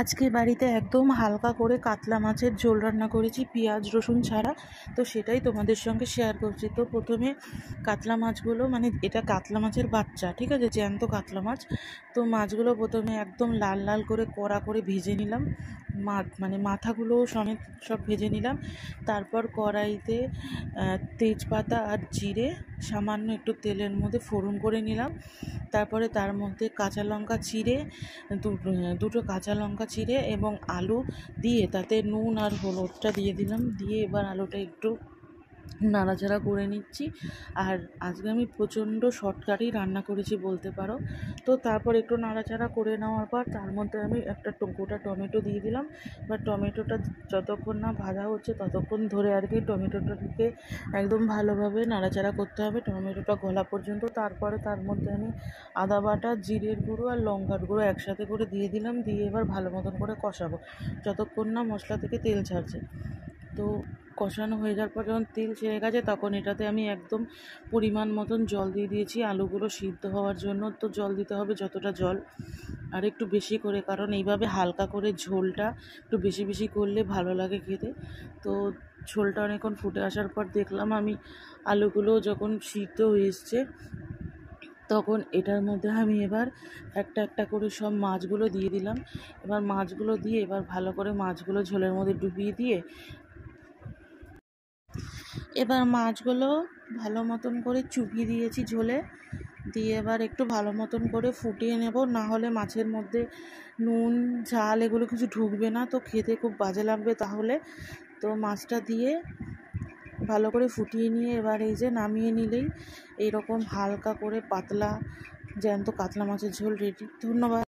আজকে বাড়িতে একদম হালকা করে কাতলা মাছের ঝোল রান্না করেছি, পেঁয়াজ রসুন ছাড়া। তো সেটাই তোমাদের সঙ্গে শেয়ার করছি। তো প্রথমে কাতলা মাছগুলো, মানে এটা কাতলা মাছের বাচ্চা, ঠিক আছে, জ্যান্ত কাতলা মাছ। তো মাছগুলো প্রথমে একদম লাল লাল করে কড়া করে ভেজে নিলাম, মানে মাথাগুলো সমেত সব ভেজে নিলাম। তারপর কড়াইতে তেজপাতা আর জিরে সামান্য একটু তেলের মধ্যে ফোড়ন করে নিলাম। তারপরে তার মধ্যে কাঁচা লঙ্কা চিড়ে, দুটো কাঁচা লঙ্কা চিড়ে এবং আলু দিয়ে তাতে নুন আর হলুদটা দিয়ে দিলাম। দিয়ে এবার আলুটা একটু নাড়াচাড়া করে নিচ্ছি। আর আজকে আমি প্রচণ্ড শর্টকাটেই রান্না করেছি বলতে পারো। তো তারপর একটু নাড়াচাড়া করে নেওয়ার পর তার মধ্যে আমি একটা গোটা টমেটো দিয়ে দিলাম। এবার টমেটোটা যতক্ষণ না ভাজা হচ্ছে ততক্ষণ ধরে আর কি টমেটোটাকে একদম ভালোভাবে নাড়াচাড়া করতে হবে, টমেটোটা গলা পর্যন্ত। তারপরে তার মধ্যে আমি আদা বাটা, জিরের গুঁড়ো আর লঙ্কার গুঁড়ো একসাথে করে দিয়ে দিলাম। দিয়ে এবার ভালো মতন করে কষাবো যতক্ষণ না মশলা থেকে তেল ছাড়ছে। তো কষানো হয়ে যাওয়ার পর যখন তেল ছেড়ে গেছে তখন এটাতে আমি একদম পরিমাণ মতন জল দিয়ে দিয়েছি আলুগুলো সিদ্ধ হওয়ার জন্য। তো জল দিতে হবে যতটা জল, আর একটু বেশি করে, কারণ এইভাবে হালকা করে ঝোলটা একটু বেশি বেশি করলে ভালো লাগে খেতে। তো ঝোলটা অনেকক্ষণ ফুটে আসার পর দেখলাম আমি আলুগুলো যখন সিদ্ধ হয়ে এসছে, তখন এটার মধ্যে আমি এবার একটা একটা করে সব মাছগুলো দিয়ে দিলাম। এবার মাছগুলো দিয়ে এবার ভালো করে মাছগুলো ঝোলের মধ্যে ডুবিয়ে দিয়ে এবার মাছগুলো ভালো মতন করে চুবিয়ে দিয়েছি ঝোলে। দিয়ে এবার একটু ভালো মতন করে ফুটিয়ে নেব, না হলে মাছের মধ্যে নুন ঝাল এগুলো কিছু ঢুকবে না, তো খেতে খুব বাজে লাগবে তাহলে। তো মাছটা দিয়ে ভালো করে ফুটিয়ে নিয়ে এবার এই যে নামিয়ে নিলেই এইরকম হালকা করে পাতলা জ্যান্ত কাতলা মাছের ঝোল রেডি। ধন্যবাদ।